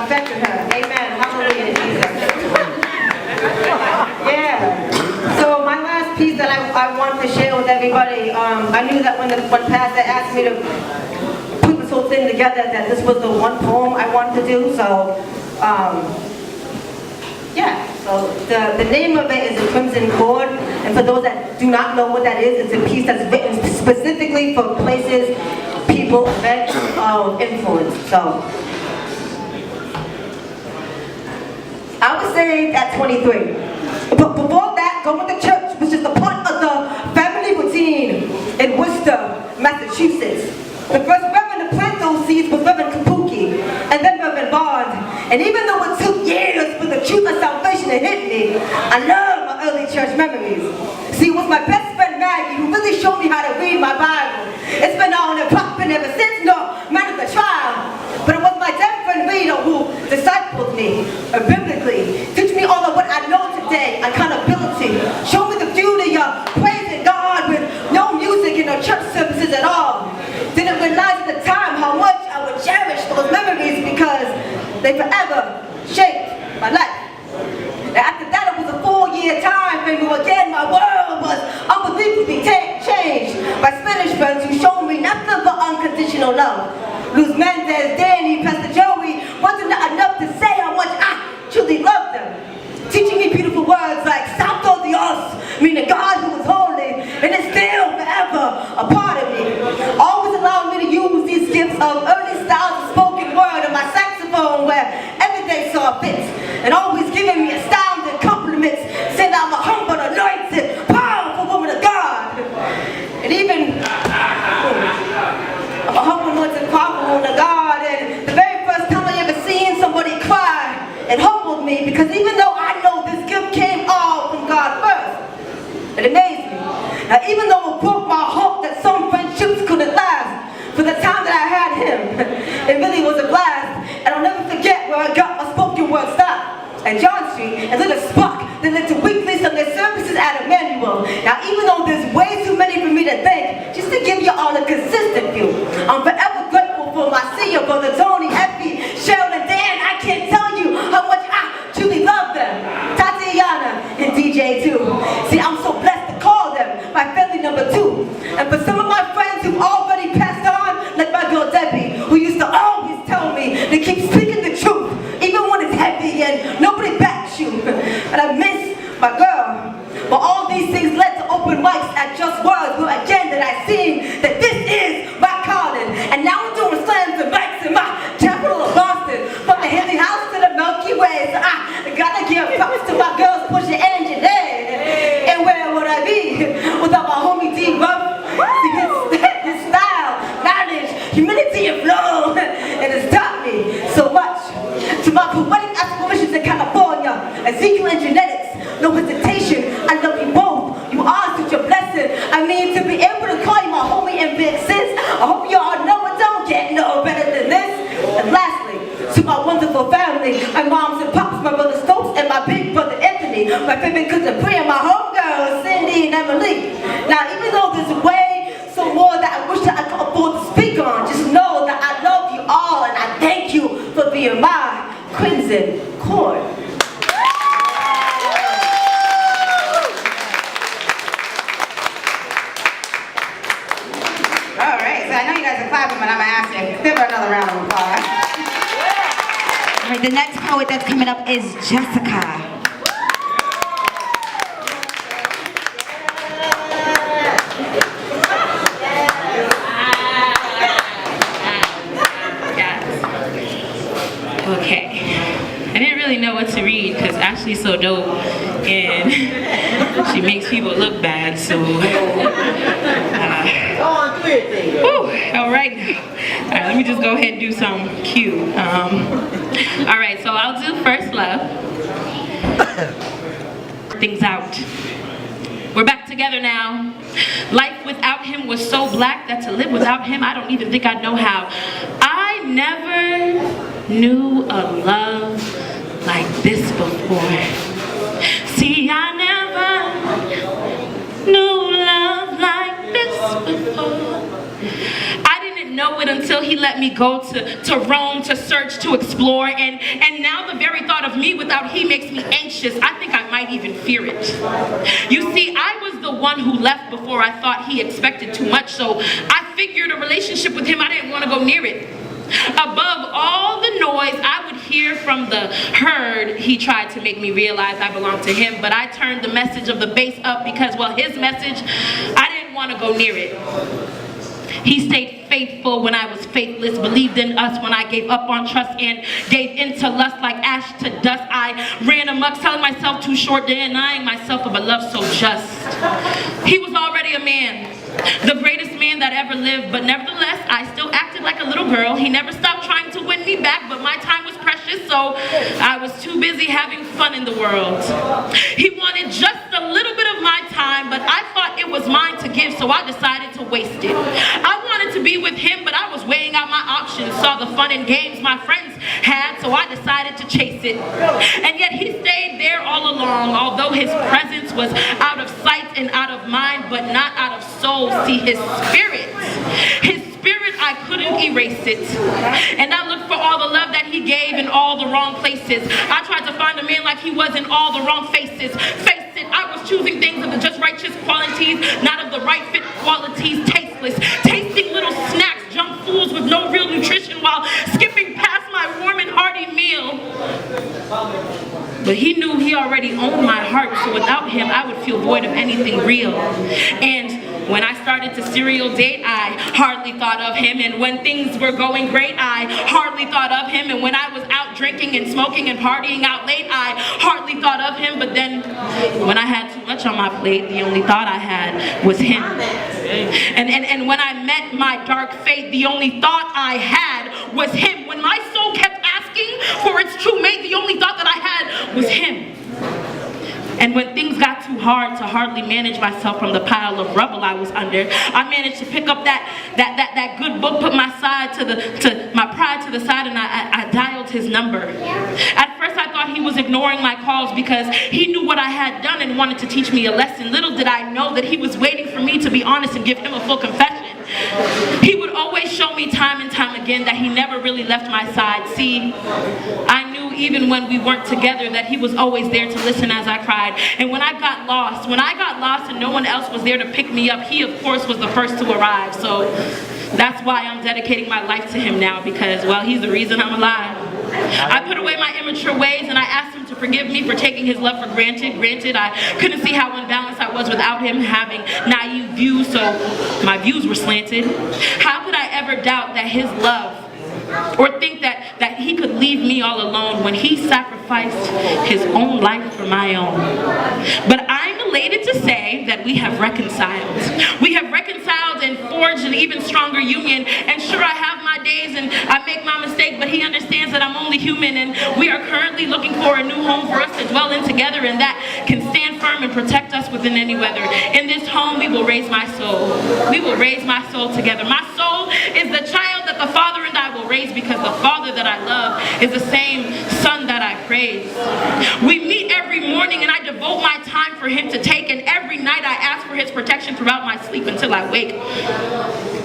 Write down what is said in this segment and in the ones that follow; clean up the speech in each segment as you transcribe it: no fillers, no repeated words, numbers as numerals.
affected her. Amen. Hallelujah, Jesus. Yeah. So my last piece that I want to share with everybody, I knew that when Pastor asked me to put this whole thing together, that this was the one poem I wanted to do. So, yeah. So the name of it is The Crimson Cord, and for those that do not know what that is, it's a piece that's written specifically for places, people, events of influence. So I was saved at 23. But before that, going to church was just a part of the family routine in Worcester, Massachusetts. The first Reverend to plant those seeds was Reverend Kapuki, and then Reverend Bond. And even though it took years for the truth of salvation to hit me, I love my early church memories. See, it was my best friend Maggie who really showed me how to read my Bible. It's been on and popping ever since, no matter the trial. But it was my dead friend Rita who discipled me biblically, teach me all of what I know today, accountability, show me the beauty of praising God with no music in no church services at all. Didn't realize at the time how much I would cherish those memories because they forever shaped my life. And after that, it was a 4-year time frame where again my world was unbelievably changed by Spanish friends who showed me nothing but unconditional love. Luz Mendez, Danny, Pastor Joey wasn't enough to say how much I truly loved them. Teaching me beautiful words like Santo Dios, meaning God who is holy, and is still forever a part of me. Always allowing me to use these gifts of early styles of spoken word on my saxophone where every day saw fit, and always giving me astounding compliments, saying that I'm a humble, anointed, powerful woman of God. And even, I'm a humble, anointed, powerful woman of God, and the very first time I ever seen somebody cry, it humbled me because even though I know this gift came all from God first, it amazed me. Now even though it broke my heart that some friendships couldn't last, for the time that I had him, it really was a blast. And I'll never forget where I got my spoken word stop at John Street, and lit a spark that led to weekly Sunday services at Emmanuel. Now even though there's way too many for me to thank, just to give you all a consistent view, I'm forever grateful for my senior brother Tony, Effie, Cheryl, and Dan. I can't tell you how much I truly love them. Tatiana and DJ too. See, I'm so blessed to call them my family number 2. And for some of my friends who've already passed on, like my girl Debbie, who used to always tell me to keep speaking the truth, even when it's heavy and nobody backs you. And I miss my girl. But all these things led to open mics at Just Words, where again that I seen that this is my calling. And now I'm doing slams and bikes in my capital of Boston, from the Henley House to the Milky Way. So I gotta give props to my girls pushing engine there. And where would I be without my homie D Ruff? His style, knowledge, humility, and flow, and it's taught me so much. To my poetic aspirations in California, Ezekiel and genetics, no hesitation, I love you both. You are such a blessing. I mean, to be able to call you my homie and big sis, I hope you all know it don't get no better than this. And lastly, to my wonderful family, my moms and pops, my brother Stokes, and my big brother Anthony, my favorite cousin Bria, and my homegirls Cindy and Emily. Now, even though there's way so more that I wish that I could afford to speak on, just know that I love you all, and I thank you for being my Crimson Cord. All right, so I know you guys are clapping, but I'm gonna ask you, give her another round of applause. All right, the next poet that's coming up is Jessica. Okay, I didn't really know what to read because Ashley's so dope and she makes people look bad, so all right, let me just go ahead and do some cue. All right, so I'll do First Love. Things out. We're back together now. Life without him was so black that to live without him, I don't even think I know how. I never knew a love like this before. See, I never knew love like this before. I didn't know what until he let me go to roam, to search, to explore, and now the very thought of me without he makes me anxious. I think I might even fear it. You see, I was the one who left before I thought he expected too much, so I figured a relationship with him, I didn't want to go near it. Above all the noise I would hear from the herd, he tried to make me realize I belonged to him, but I turned the message of the bass up because, well, his message, I didn't want to go near it. He stayed faithful when I was faithless, believed in us when I gave up on trust, and gave into lust like ash to dust. I ran amok, telling myself too short, denying myself of a love so just. He was already a man, the greatest man that ever lived, but nevertheless, I still acted like a little girl. He never stopped trying to win me back, but my time was precious, so I was too busy having fun in the world. He wanted just a little bit of my time, but I thought it was mine to give, so I decided to waste it. I wanted to be with him, but I was weighing out my options, saw the fun and games my friends had, so I decided to chase it. And yet he stayed there all along, although his presence was out of sight and out of mind, but not out of soul. See, his spirit, I couldn't erase it. And I looked for all the love that he gave in all the wrong places. I tried to find a man like he was in all the wrong faces. Face it, I was choosing things of the just righteous qualities, not of the right fit qualities, tasteless, tasting little snacks, junk fools with no real nutrition while skipping past my warm and hearty meal. But he knew he already owned my heart, so without him, I would feel void of anything real. And when I started to serial date, I hardly thought of him. And when things were going great, I hardly thought of him. And when I was out drinking and smoking and partying out late, I hardly thought of him. But then when I had too much on my plate, the only thought I had was him. And when I met my dark fate, the only thought I had was him. When my soul kept asking for its true mate, the only thought that I had was him. And when things got too hard to hardly manage myself from the pile of rubble I was under, I managed to pick up that good book, put my pride to the side, and I dialed his number. At first I thought he was ignoring my calls because he knew what I had done and wanted to teach me a lesson. Little did I know that he was waiting for me to be honest and give him a full confession. He would always show me time and time again that he never really left my side. See, I knew even when we weren't together that he was always there to listen as I cried. And when I got lost and no one else was there to pick me up, he of course was the first to arrive. So that's why I'm dedicating my life to him now, because, well, he's the reason I'm alive. I put away my immature ways and I asked him to forgive me for taking his love for granted. Granted, I couldn't see how unbalanced I was without him, having naive views, so my views were slanted. How could I ever doubt that his love, or think that he could leave me all alone when he sacrificed his own life for my own? But I'm elated to say that we have reconciled. We have reconciled and forged an even stronger union. And sure, I have my days and I make my mistake, but he understands that I'm only human, and we are currently looking for a new home for us to dwell in together, and that can stand firm and protect us within any weather. In this home, we will raise my soul. We will raise my soul together. My soul is the child that the Father and I will raise, because the Father that I love is the same Son that I praise. We meet every morning and I devote my time for him to take, and every night I ask for his protection throughout my sleep until I wake.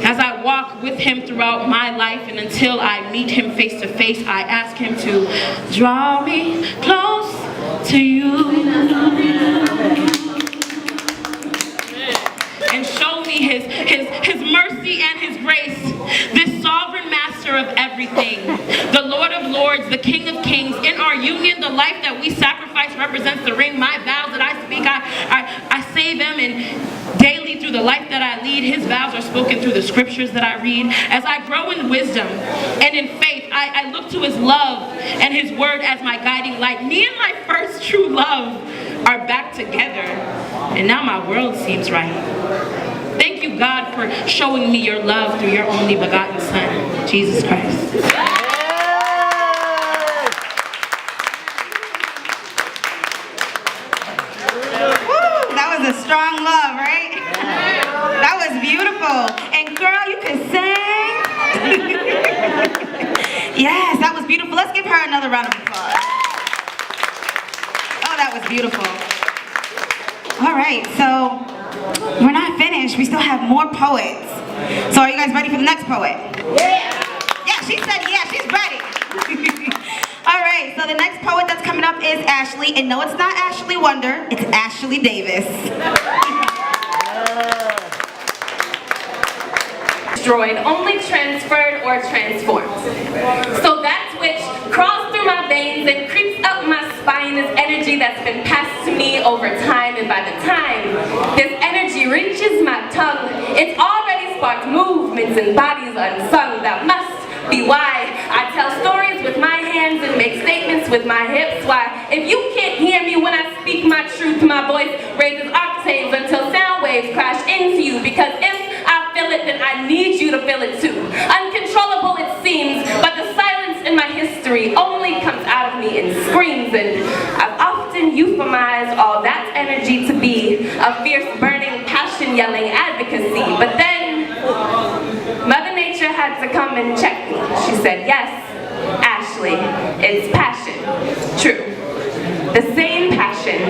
As I walk with him throughout my life and until I meet him face to face, I ask him to draw me close to you and show me his mercy and his grace, this sovereign master of everything, the Lord of Lords, the King of Kings. In our union, the life that we sacrifice represents the ring. My vows that I speak, I say them, and daily through the life that I lead, his vows are spoken through the scriptures that I read. As I grow in wisdom and in faith, I look to his love and his word as my guiding light. Me and my first true love are back together, and now my world seems right. Thank you, God, for showing me your love through your only begotten Son, Jesus Christ. Woo, that was a strong love, right? That was beautiful. And girl, you can sing. Yes, that was beautiful. Let's give her another round of applause. Oh, that was beautiful. All right, so we're not finished. We still have more poets. So are you guys ready for the next poet? Yeah. Yeah, she said yeah, she's ready. All right, so the next poet that's coming up is Ashley. And no, it's not Ashley Wonder, it's Ashley Davis. Destroyed, only transferred or transformed. So that which crawls through my veins and creeps up my spine is energy that's been passed to me over time, and by the time this energy reaches my tongue, it's already sparked movements and bodies unsung. That must be why I tell stories with my hands and make statements with my hips. Why, if you can't hear me when I speak my truth, my voice raises octaves until sound waves crash into you. Because if I feel it, then I need you to feel it too. Uncontrollable it seems, but the silence in my history only comes out of me in screams. And I've often euphemized all that energy to be a fierce, burning, passion-yelling advocacy. But then Mother Nature had to come and check me. She said, yes, Ashley, it's passion. True. The same passion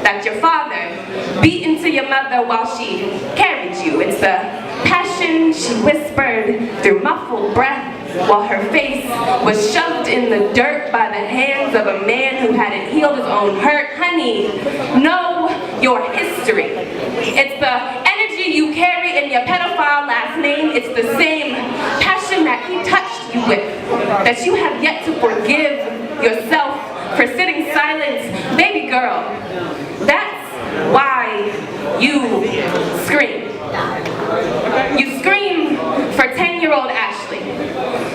that your father beat into your mother while she carried you. It's the passion she whispered through muffled breath while her face was shoved in the dirt by the hands of a man who hadn't healed his own hurt. Honey, know your history. It's the energy you carry in your pedophile last name. It's the same passion that he touched you with, that you have yet to forgive yourself for sitting silent. Baby girl, that's why you scream. You scream for 10-year-old Ashley.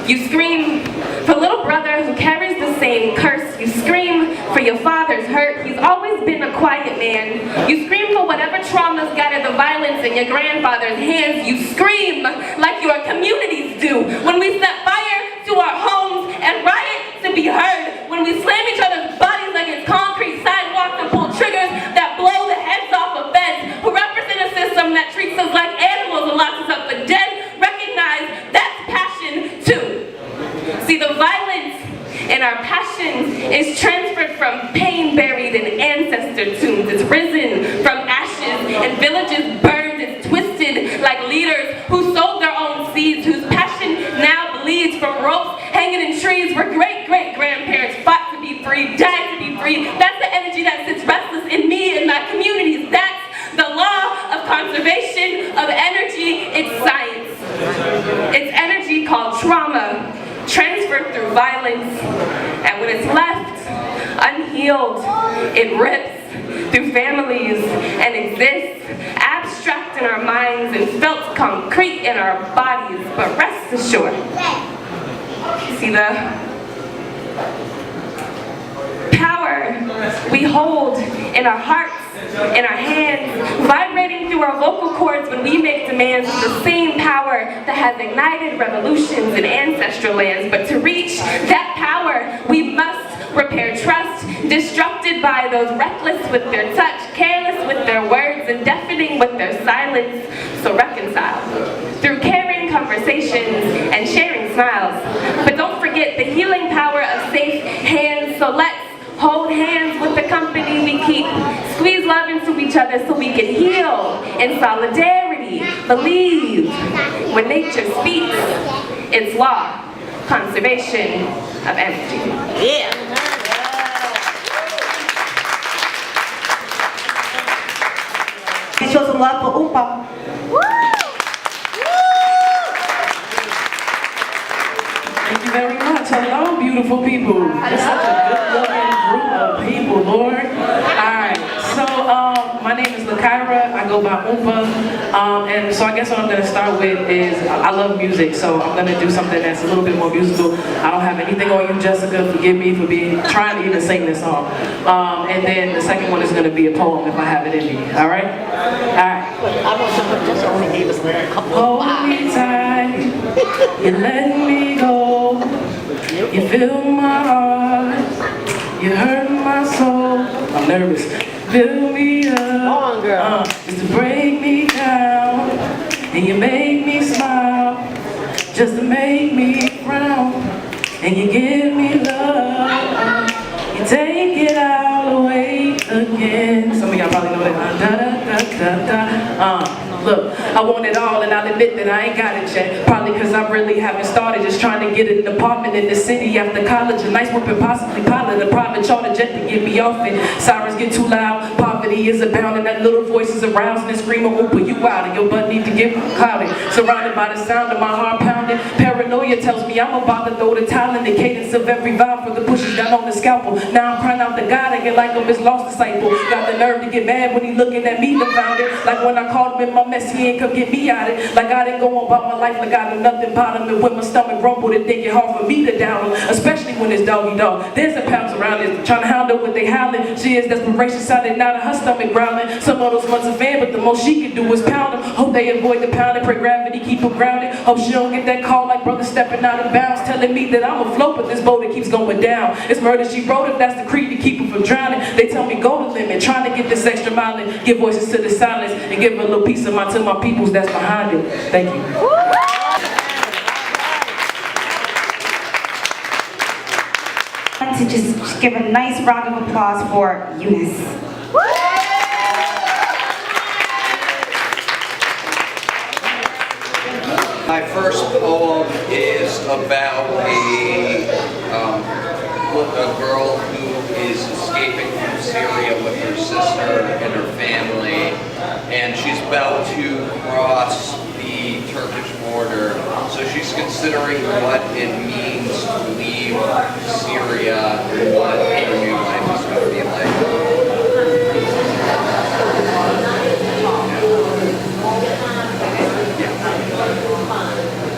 You scream for little brother who carries the same curse. You scream for your father's hurt. He's always been a quiet man. You scream for whatever traumas gathered the violence in your grandfather's hands. You scream like your communities do when we set fire to our homes and riot to be heard. When we slam each other's bodies against concrete sidewalks and pull triggers that blow the heads off of beds. Who represent a system that treats us like animals and locks us up for dead. Recognize that's passion too. See, the violence in our passion is transferred from pain buried in ancestor tombs. It's risen from ashes and villages burned. It's twisted like leaders who sowed their own seeds, whose passion now bleeds from ropes hanging in trees where great-great-grandparents fought to be free, died to be free. That's the energy that sits restless in me and my communities. That's the law of conservation of energy. It's science. It's energy called trauma, transferred through violence, and when it's left unhealed, it rips through families and exists abstract in our minds and felt concrete in our bodies. But rest assured, see, the power we hold in our hearts, in our hands, vibrating through our vocal cords when we make demands, is the same power that has ignited revolutions in ancestral lands. But to reach that power, we must repair trust, disrupted by those reckless with their touch, careless with their words, and deafening with their silence. So reconcile through caring conversations and sharing smiles. But don't forget the healing power of safe hands. So let's hold hands with the company we keep. Squeeze love into each other so we can heal in solidarity. Believe when nature speaks, it's law, conservation of energy. Yeah. Show some love for Oompa. Thank you very much. Hello, beautiful people. It's such a good-looking group of people, Lord. All right, so my name is Lakaira. I go by Oompa. And so I guess what I'm going to start with is, I love music, so I'm going to do something that's a little bit more musical. I don't have anything on you, Jessica. Forgive me for trying to even sing this song. And then the second one is going to be a poem if I have it in me. All right? All right. Hold me tight. You let me go. You fill my heart. You hurt my soul. I'm nervous. Fill me up, just to break me down, and you make me smile, just to make me frown, and you give me love, you take it all away again. Some of y'all probably know that. Da, da, da. Look, I want it all and I'll admit that I ain't got it yet. Probably because I really haven't started, just trying to get an apartment in the city after college. A nice whip and possibly pilot a private charter jet to get me off it. Sirens get too loud, poverty is abound, and that little voice is arousing and screaming, "Ooh, you out, and your butt need to get clouded." Surrounded by the sound of my heart pounding, paranoia tells me I'm about to throw the towel in the cadence of every vibe for the pushes down on the scalpel. Now I'm crying out to God, I get like I'm his lost disciple. Got the nerve to get mad when he looking at me to found it. Like when I called him in my mess, he ain't come get me out it. Like I didn't go on about my life like I knew nothing about him. And when my stomach rumbled, it think it hard for me to down him. Especially when it's doggy dog. There's a pounds around it, trying to hound her what they howling. She is desperation sounding out of her stomach growling. Some of those months a fan, but the most she can do is pound them. Hope they avoid the pounding, pray gravity keep her grounded. Hope she don't get that call like brother stepping out of bounds, telling me that I'm afloat, but this boat it keeps going down. It's murder she wrote if that's the creed to keep her from drowning. They tell me go to limit, trying to get this extra mile and give voices to the silence and give a little piece of my to my peoples that's behind it. Thank you. To just give a nice round of applause for Eunice. My first poem is about a girl who is escaping from Syria with her sister and her family, and she's about to cross the Turkish border. So she's considering what it means to leave Syria and what her new life is going to be like.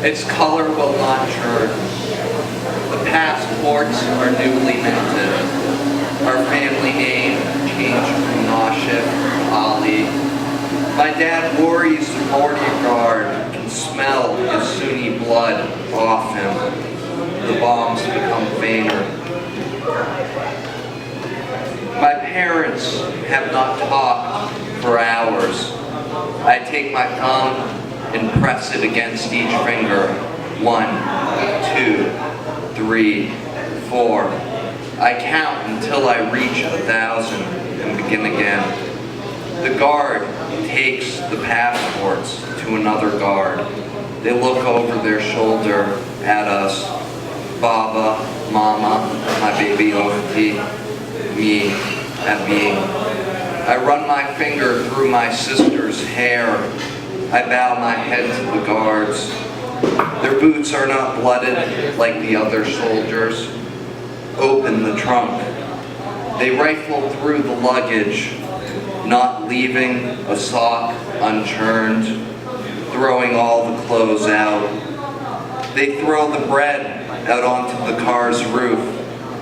Its color will not churn. The passports are newly minted. Our family name changed from Nashif to Ali. My dad worries the bodyguard can smell his Sunni blood off him. The bombs become fainter. My parents have not talked for hours. I take my thumb and press it against each finger. 1, 2, 3, 4. I count until I reach 1,000 and begin again. The guard takes the passports to another guard. They look over their shoulder at us. Baba, Mama, my baby auntie, me, and me. I run my finger through my sister's hair. I bow my head to the guards. Their boots are not blooded like the other soldiers. Open the trunk. They rifle through the luggage, not leaving a sock unchurned, throwing all the clothes out. They throw the bread out onto the car's roof,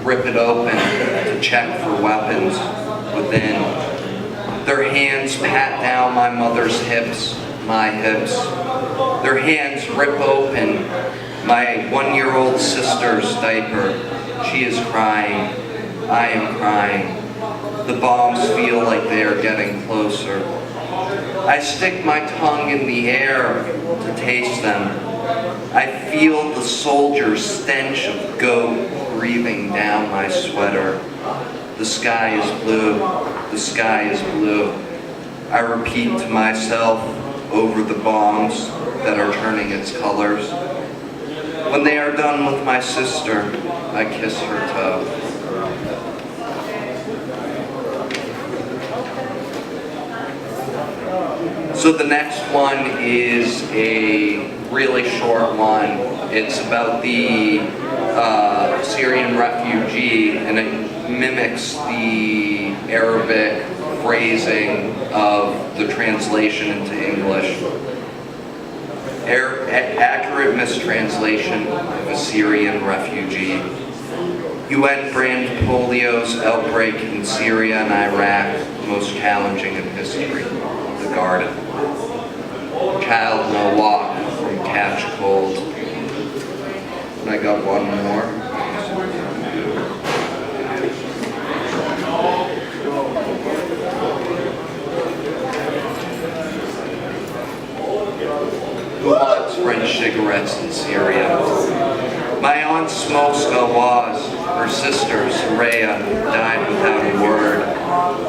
rip it open to check for weapons within. Their hands pat down my mother's hips, my hips. Their hands rip open my 1-year-old sister's diaper. She is crying. I am crying. The bombs feel like they are getting closer. I stick my tongue in the air to taste them. I feel the soldier's stench of goat breathing down my sweater. The sky is blue. The sky is blue. I repeat to myself over the bombs that are turning its colors. When they are done with my sister, I kiss her toe. So the next one is a really short one. It's about the Syrian refugee, and it mimics the Arabic phrasing of the translation into English. Accurate mistranslation of a Syrian refugee. UN brand polio's outbreak in Syria and Iraq, most challenging in history. The garden. Child no walk from catch cold. And I got one more. Who wants French cigarettes in Syria? My aunt smokes Gawaz. Her sister, Soraya, died without a word.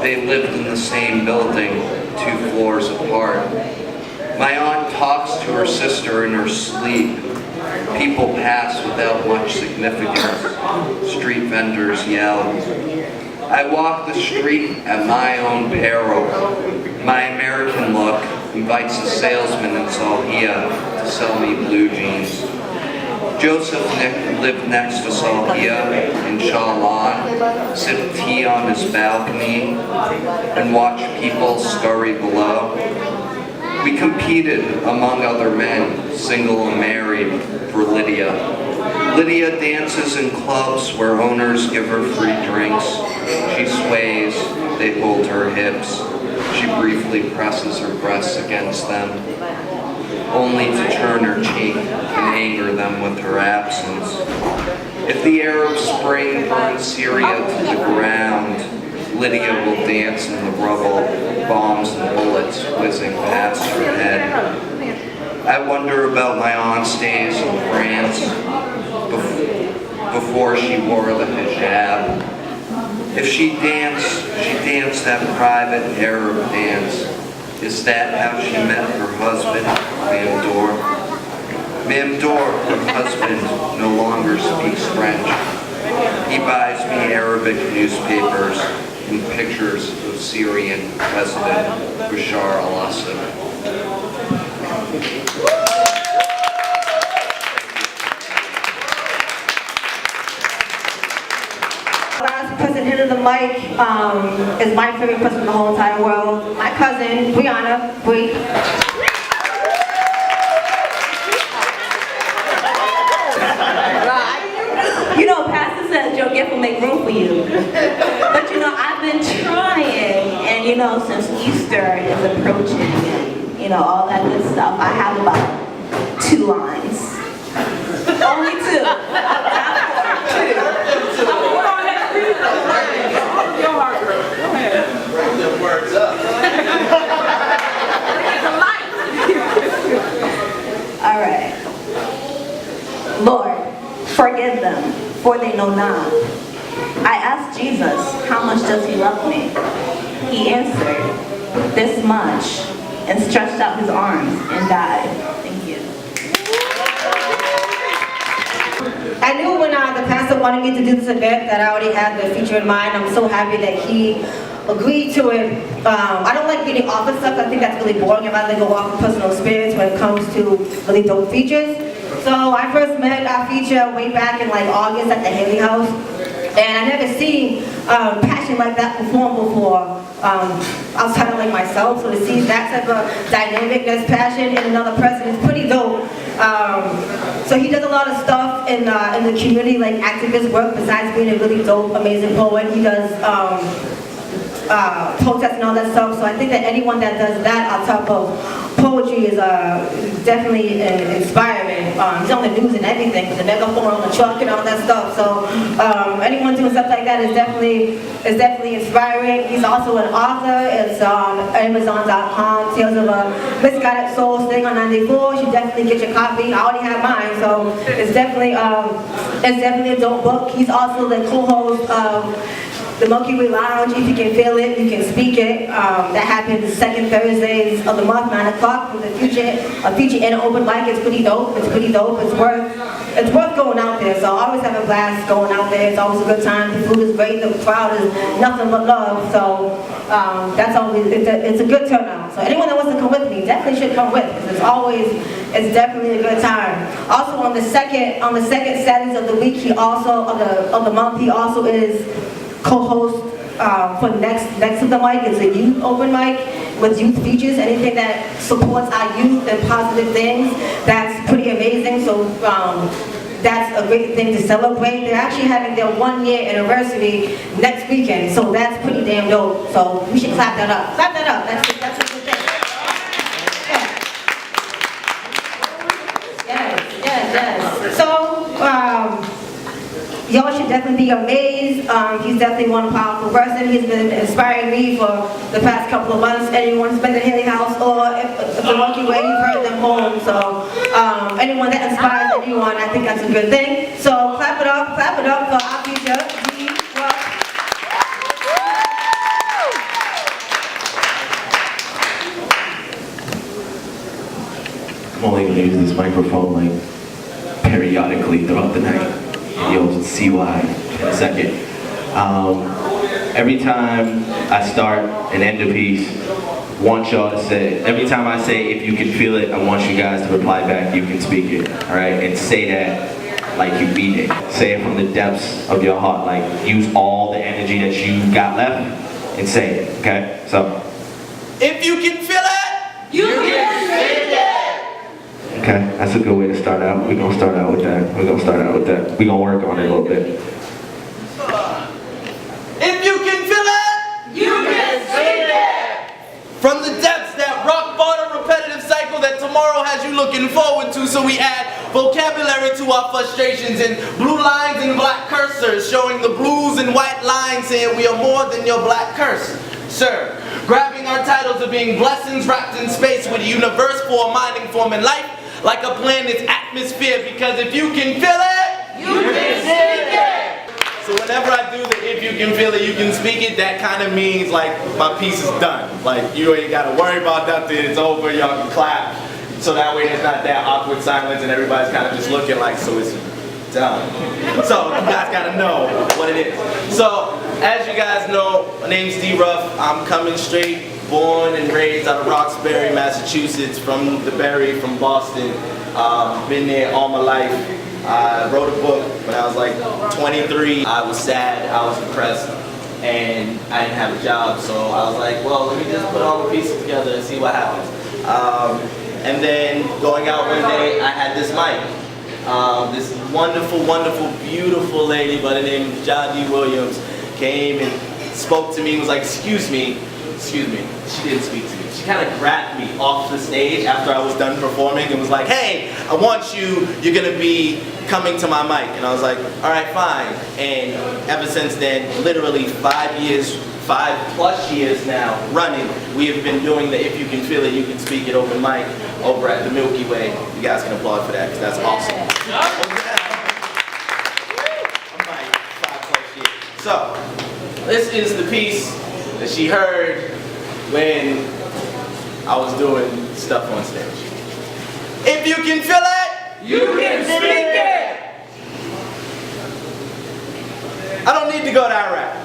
They lived in the same building, 2 floors apart. My aunt talks to her sister in her sleep. People pass without much significance. Street vendors yell. I walk the street at my own peril. My American look invites a salesman in Salhia to sell me blue jeans. Joseph lived next to Salhia in Shah-Alan, sipped tea on his balcony, and watched people scurry below. We competed among other men, single and married, for Lydia. Lydia dances in clubs where owners give her free drinks. She sways, they hold her hips. She briefly presses her breasts against them, only to turn her cheek and anger them with her absence. If the Arab Spring burns Syria to the ground, Lydia will dance in the rubble, bombs and bullets whizzing past her head. I wonder about my aunt's days in France before she wore the hijab. If she danced that private Arab dance. Is that how she met her husband, Mamdour? Mamdour, her husband, no longer speaks French. He buys me Arabic newspapers and pictures of Syrian President Bashar al-Assad. Last person hitting the mic is my favorite person in the whole entire world. My cousin, Brianna. Brie. You know, Pastor says your gift will make room for you. But you know, I've been trying, and you know, since Easter is approaching, and you know, all that good stuff, I have about 2 lines. Only 2. Not 4, 2. Your heart, girl. Go ahead. Bring them words up. All right. Lord, forgive them, for they know not. I asked Jesus, how much does he love me? He answered, this much, and stretched out his arms and died. Thank you. I knew when the pastor wanted me to do this event that I already had the feature in mind. I'm so happy that he agreed to it. I don't like reading office stuff. I think that's really boring. I'd rather go off of personal experience when it comes to really dope features. So I first met our feature way back in like August at the Haley House. And I never seen passion like that performed before outside of like myself. So to see that type of dynamic, that's passion in another person is pretty dope. So he does a lot of stuff in the community, like activist work, besides being a really dope, amazing poet. He does protests and all that stuff. So I think that anyone that does that on top of poetry is definitely inspiring. He's on the news and everything, the megaphone on the truck and all that stuff. So anyone doing stuff like that is definitely inspiring. He's also an author. It's on Amazon.com. Tales of a Misguided Soul, staying on 94. You should definitely get your copy. I already have mine, so it's definitely a dope book. He's also the co-host of the Milky Way Lounge. If you can feel it, you can speak it. That happens second Thursdays of the month, 9 o'clock. With a feature and an open mic. It's pretty dope. It's worth going out there. So I always have a blast going out there. It's always a good time. The food is great. The crowd is nothing but love. So that's always it's a good turnout. So anyone that wants to come with me definitely should come with, because it's definitely a good time. Also on the second Saturdays of the week, he also of the month, he also is co-host for next to the mic. It's a youth open mic with youth features, anything that supports our youth and positive things. That's pretty amazing. So that's a great thing to celebrate. They're actually having their 1-year anniversary next weekend, so that's pretty damn dope. So we should clap that up. Clap that up. That's a good thing. Yes. So y'all should definitely be amazed. He's definitely one powerful person. He's been inspiring me for the past couple of months. Anyone who's been to Haley House or if the Milky Way, you've heard them home. So anyone that inspires anyone, I think that's a good thing. So clap it up for our future. I'm only going to use this microphone like periodically throughout the night, and you'll see why in a second. Every time I start and end a piece, I want y'all to say, every time I say if you can feel it, I want you guys to reply back, you can speak it, all right? And say that like you mean it. Say it from the depths of your heart, like use all the energy that you got left and say it, okay? So. If you can feel it, you can speak it. Okay, that's a good way to start out. We're gonna start out with that. We're gonna work on it a little bit. If you can feel it, you can speak it. From the depths, that rock bottom repetitive cycle that tomorrow has you looking forward to, so we add vocabulary to our frustrations and blue lines and black cursors, showing the blues and white lines saying we are more than your black curse. Sir, grabbing our titles of being blessings wrapped in space with a universe for a mining form in life, like a planet's atmosphere, because if you can feel it, you can speak it. So whenever I do the if you can feel it, you can speak it, that kind of means like my piece is done. Like you ain't got to worry about nothing, it's over, y'all can clap. So that way there's not that awkward silence and everybody's kind of just looking like, so it's done. So you guys got to know what it is. So as you guys know, my name's D Ruff. I'm coming straight. Born and raised out of Roxbury, Massachusetts, from the Berry, from Boston. Been there all my life. I wrote a book when I was like 23. I was sad, I was depressed, and I didn't have a job. So I was like, well, let me just put all the pieces together and see what happens. And then going out one day, I had this mic. This wonderful, wonderful, beautiful lady by the name of John D. Williams came and spoke to me and was like, excuse me. She didn't speak to me. She kind of grabbed me off the stage after I was done performing and was like, hey, I want you, you're going to be coming to my mic. And I was like, all right, fine. And ever since then, literally 5 plus years now running, we have been doing the If You Can Feel It, You Can Speak It open mic over at the Milky Way. You guys can applaud for that because that's awesome. I'm like 5 plus years. So, this is the piece that she heard when I was doing stuff on stage. If you can feel it, you can speak it. I don't need to go to Iraq.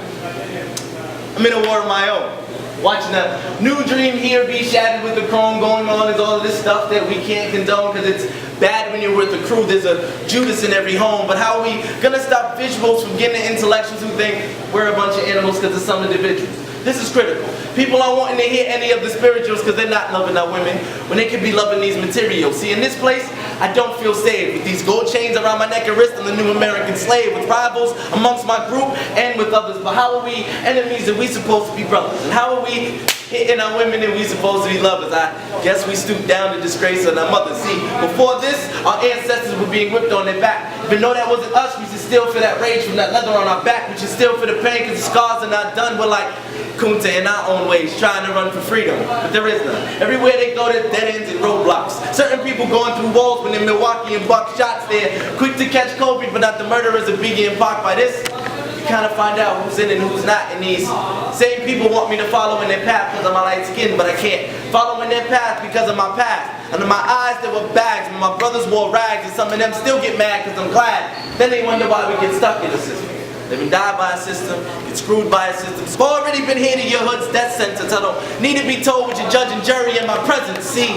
I'm in a war of my own. Watching a new dream here be shattered with the chrome going on is all of this stuff that we can't condone because it's bad when you're with the crew. There's a Judas in every home. But how are we gonna stop visuals from getting the intellectuals who think we're a bunch of animals because of some individuals? This is critical. People aren't wanting to hear any of the spirituals because they're not loving our women when they could be loving these materials. See, in this place, I don't feel safe. With these gold chains around my neck and wrist, I'm the new American slave. With rivals amongst my group and with others. But how are we enemies and we supposed to be brothers? And how are we hitting our women and we supposed to be lovers? I guess we stoop down to disgrace on our mothers. See, before this, our ancestors were being whipped on their back. Even though that wasn't us, we should still feel that rage from that leather on our back. We should still feel the pain because the scars are not done. We're like Kunta in our own ways, trying to run for freedom, but there is none. Everywhere they go, there's dead ends and roadblocks. Certain people going through walls when in Milwaukee and buck shots. They're quick to catch Kobe, but not the murderers of Biggie and Pac. By this, you kind of find out who's in and who's not. And these same people want me to follow in their path because of my light skin, but I can't follow in their path because of my past. Under my eyes there were bags, when my brothers wore rags, and some of them still get mad because I'm glad. Then they wonder why we get stuck in the system. They've been died by a system, get screwed by a system. I've already been here to your hood's death sentence. I don't need to be told with your judge and jury in my presence. See,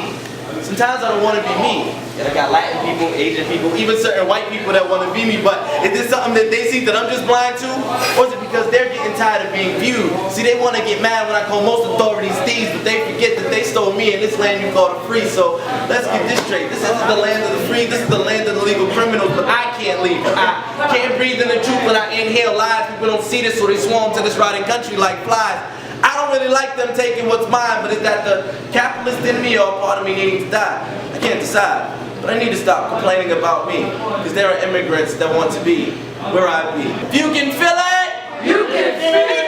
sometimes I don't want to be me. And I got Latin people, Asian people, even certain white people that want to be me. But is this something that they see that I'm just blind to? Or is it because they're getting tired of being viewed? See, they want to get mad when I call most authorities thieves, but they forget that they stole me in this land you call the free. So let's get this straight. This isn't the land of the free, this is the land of the legal criminals, but I can't leave. I can't breathe in the truth when I inhale lies. People don't see this, so they swarm to this rotting country like flies. I don't really like them taking what's mine, but is that the capitalist in me or a part of me needing to die? I can't decide. But I need to stop complaining about me, because there are immigrants that want to be where I be. If you can feel it, you can feel it.